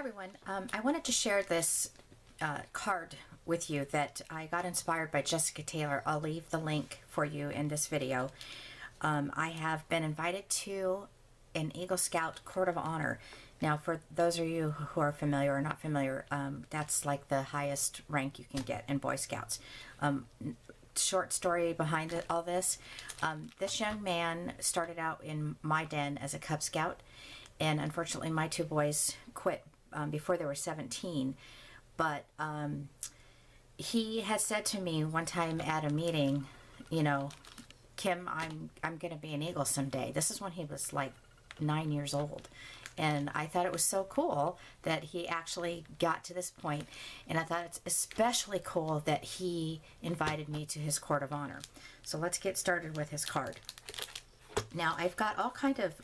everyone. I wanted to share this card with you that I got inspired by Jessica Taylor. I'll leave the link for you in this video. I have been invited to an Eagle Scout Court of Honor. Now, for those of you who are familiar or not familiar, that's like the highest rank you can get in Boy Scouts. Short story behind all this. This young man started out in my den as a Cub Scout, and unfortunately my two boys quit before they were 17. But he had said to me one time at a meeting, you know, Kim, I'm going to be an Eagle someday. This is when he was like 9 years old. And I thought it was so cool that he actually got to this point. And I thought it's especially cool that he invited me to his Court of Honor. So let's get started with his card. Now, I've got all kinds of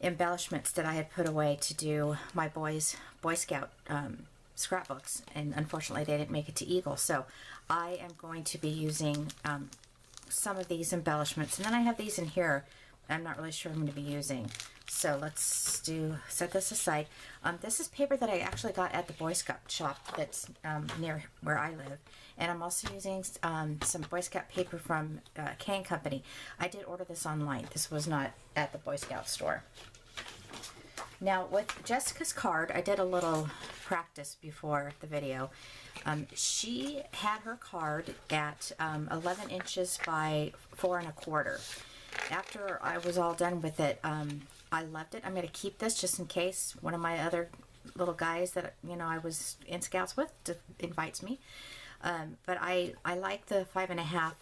embellishments that I had put away to do my boys' Boy Scout scrapbooks, and unfortunately they didn't make it to Eagle. So I am going to be using some of these embellishments, and then I have these in here I'm not really sure I'm going to be using. So let's set this aside. This is paper that I actually got at the Boy Scout shop that's near where I live. And I'm also using some Boy Scout paper from K & Company. I did order this online. This was not at the Boy Scout store. Now, with Jessica's card, I did a little practice before the video. She had her card at 11 inches by 4 1/4. After I was all done with it, I left it. I'm going to keep this just in case one of my other little guys that, you know, I was in Scouts with invites me. But I like the 5 1/2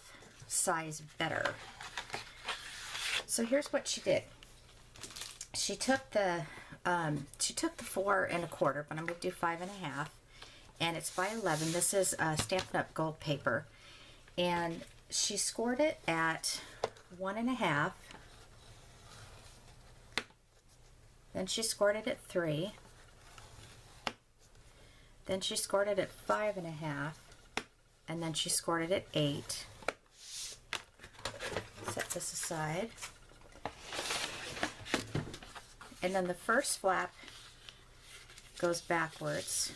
size better. So here's what she did. She took the 4 1/4, but I'm going to do 5 1/2, and it's by 11. This is Stampin' Up! Gold paper, and she scored it at 1 1/2. Then she scored it at 3. Then she scored it at 5 1/2, and then she scored it at 8. Set this aside. And then the first flap goes backwards,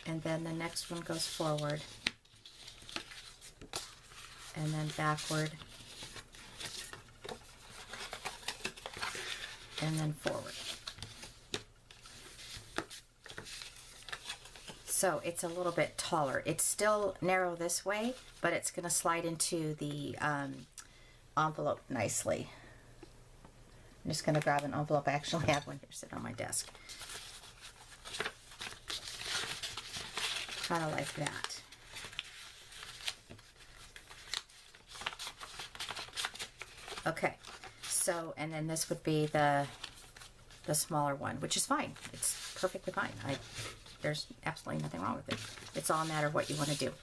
and then the next one goes forward, and then backward, and then forward. So it's a little bit taller. It's still narrow this way, but it's going to slide into the envelope nicely. I'm just going to grab an envelope. I actually have one here sitting on my desk. Kind of like that. Okay, so, and then this would be the smaller one, which is fine. It's perfectly fine. There's absolutely nothing wrong with it. It's all a matter of what you want to do.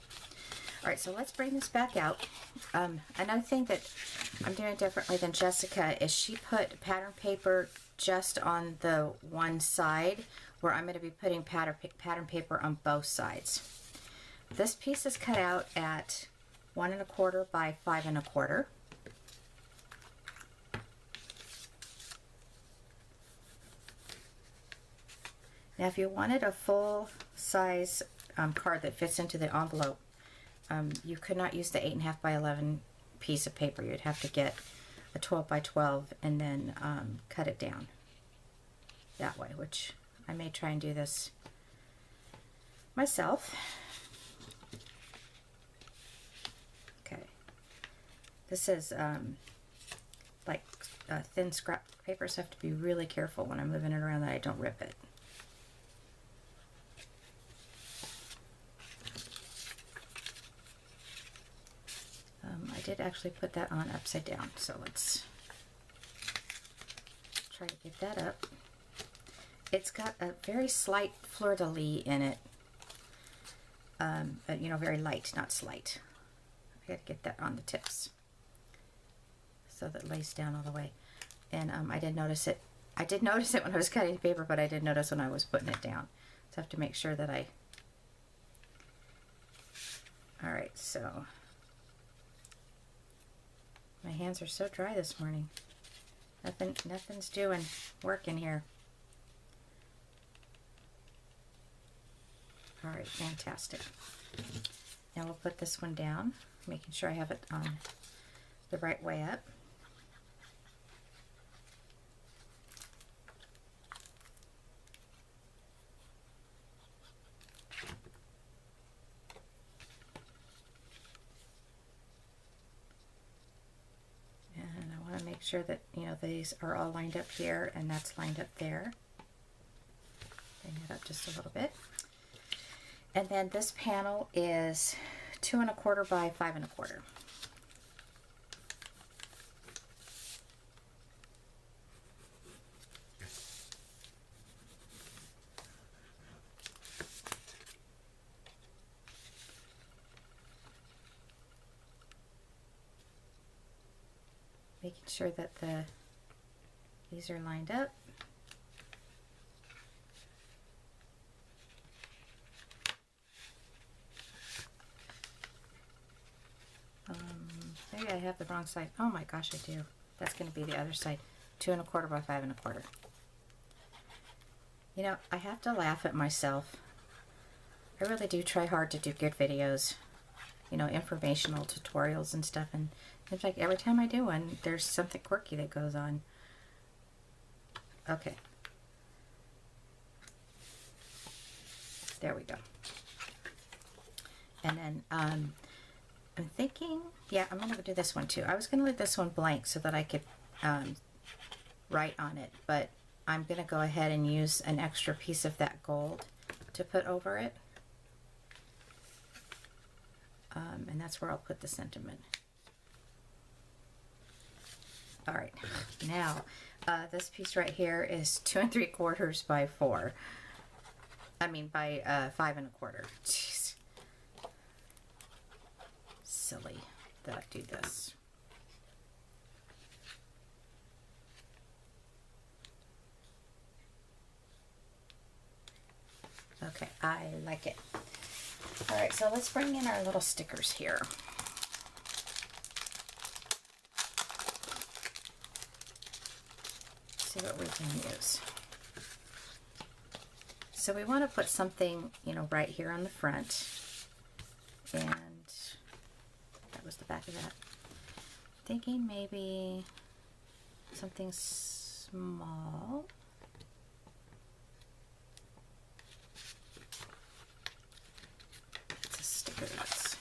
All right, so let's bring this back out. Another thing that I'm doing differently than Jessica is she put pattern paper just on the one side, where I'm going to be putting pattern paper on both sides. This piece is cut out at 1 1/4 by 5 1/4. Now, if you wanted a full size card that fits into the envelope, you could not use the 8 1/2 by 11 piece of paper. You'd have to get a 12 by 12 and then cut it down that way, which I may try and do this myself. Okay, this is like thin scrap paper, so I have to be really careful when I'm moving it around that I don't rip it. I did actually put that on upside down, so let's try to get that up. It's got a very slight fleur-de-lis in it, you know, very light, not slight. I got to get that on the tips so that it lays down all the way. And I did notice it. I did notice it when I was cutting the paper, but I didn't notice when I was putting it down. So I have to make sure that I. All right, so my hands are so dry this morning. Nothing's doing working here. All right, fantastic. Now we'll put this one down, making sure I have it on the right way up. Make sure that, you know, these are all lined up here and that's lined up there. Bring it up just a little bit. And then this panel is 2 1/4 by 5 1/4. Making sure that these are lined up. Maybe I have the wrong side. Oh my gosh, I do. That's going to be the other side. 2 1/4 by 5 1/4. You know, I have to laugh at myself. I really do try hard to do good videos, you know, informational tutorials and stuff, and it's like every time I do one, there's something quirky that goes on. Okay. There we go. And then I'm thinking, yeah, I'm going to do this one too. I was going to leave this one blank so that I could write on it, but I'm going to go ahead and use an extra piece of that gold to put over it. And that's where I'll put the sentiment. All right, now this piece right here is 2 3/4 by 4. I mean by 5 1/4. Jeez, silly that I do this. Okay, I like it. All right, so let's bring in our little stickers here. See what we can use. So we want to put something, you know, right here on the front, and that was the back of that. Thinking maybe something small. It's a sticker that's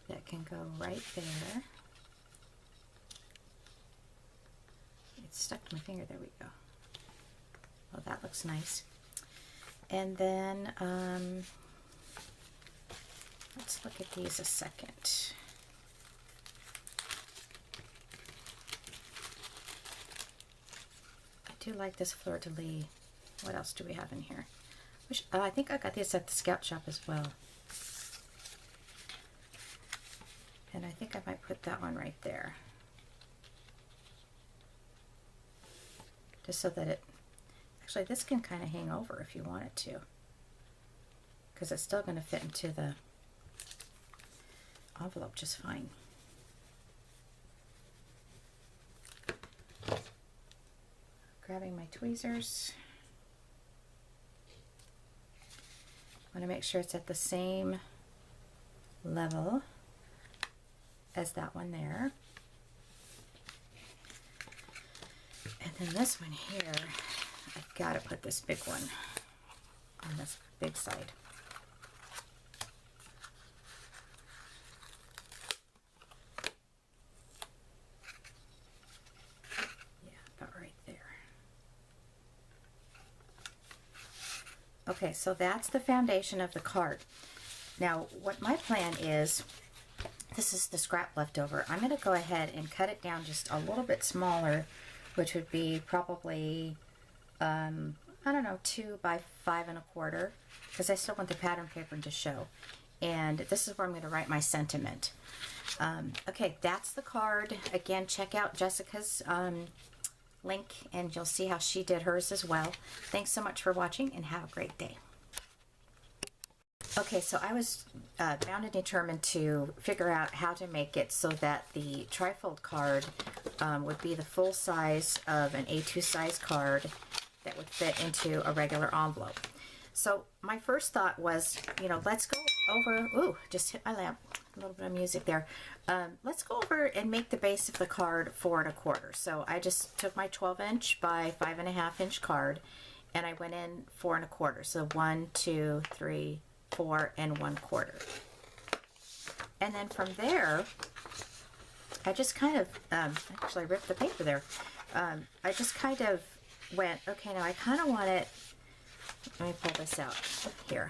that can go right there. It's stuck to my finger. There we go. Well, that looks nice. And then let's look at these a second. I do like this fleur-de-lis. What else do we have in here? I think I got these at the Scout Shop as well. And I think I might put that one right there. Just so that it, actually this can kind of hang over if you want it to, because it's still going to fit into the envelope just fine. Grabbing my tweezers. I want to make sure it's at the same level as that one there. And then this one here, I've got to put this big one on this big side. Yeah, about right there. Okay, so that's the foundation of the card. Now, what my plan is, this is the scrap left over. I'm going to go ahead and cut it down just a little bit smaller, which would be probably, I don't know, 2 by 5 1/4, because I still want the pattern paper to show. And this is where I'm going to write my sentiment. Okay, that's the card. Again, check out Jessica's link, and you'll see how she did hers as well. Thanks so much for watching, and have a great day. Okay, so I was bound and determined to figure out how to make it so that the trifold card would be the full size of an A2 size card that would fit into a regular envelope. So my first thought was, you know, let's go over, ooh, just hit my lamp, a little bit of music there. Let's go over and make the base of the card 4 1/4. So I just took my 12" by 5.5" card and I went in 4 1/4. So 1, 2, 3, 4 1/4. And then from there, I just kind of, actually I ripped the paper there. I just kind of went, okay, now I kind of want it, let me pull this out here.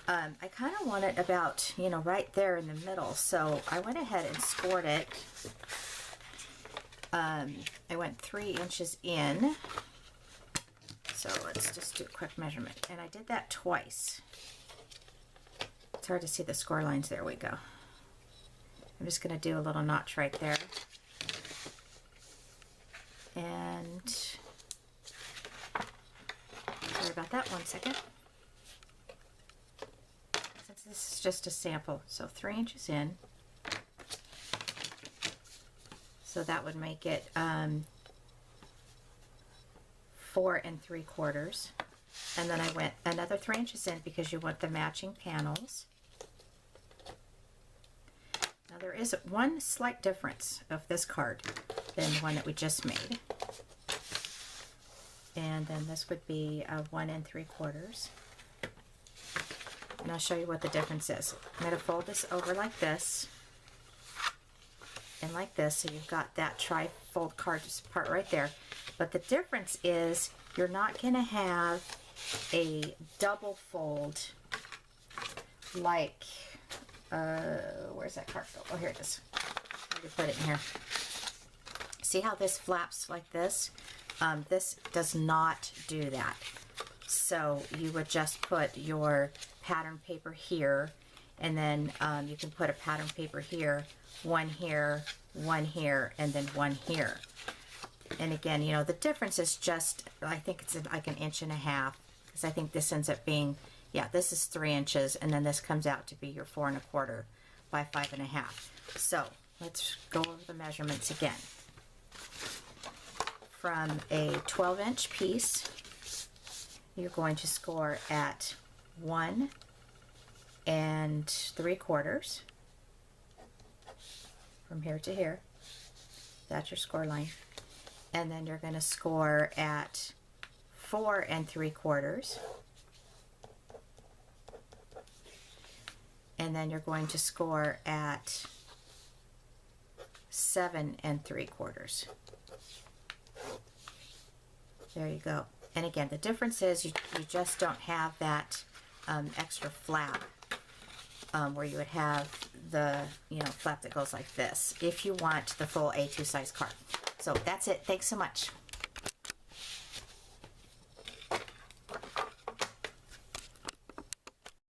I kind of want it about, you know, right there in the middle. So I went ahead and scored it. I went 3 inches in. So let's just do a quick measurement. And I did that twice. It's hard to see the score lines. There we go. I'm just going to do a little notch right there. And sorry about that, 1 second. Since this is just a sample, so 3 inches in. So that would make it 4 3/4. And then I went another 3 inches in because you want the matching panels. Now there is one slight difference of this card than the one that we just made. And then this would be a 1 3/4. And I'll show you what the difference is. I'm going to fold this over like this and like this, so you've got that tri-fold card part right there. But the difference is you're not going to have a double fold like, where's that card go? Oh, here it is. Let me put it in here. See how this flaps like this? This does not do that. So you would just put your pattern paper here, and then you can put a pattern paper here, one here, and then one here. And again, you know, the difference is just, I think it's like 1.5 inches, because I think this ends up being, yeah, this is 3 inches, and then this comes out to be your 4 1/4 by 5.5. So let's go over the measurements again. From a 12" piece, you're going to score at 1 3/4 from here to here. That's your score line. And then you're going to score at 4 3/4. And then you're going to score at 7 3/4. There you go. And again, the difference is you just don't have that extra flap where you would have the, you know, flap that goes like this if you want the full A2 size card. So that's it. Thanks so much.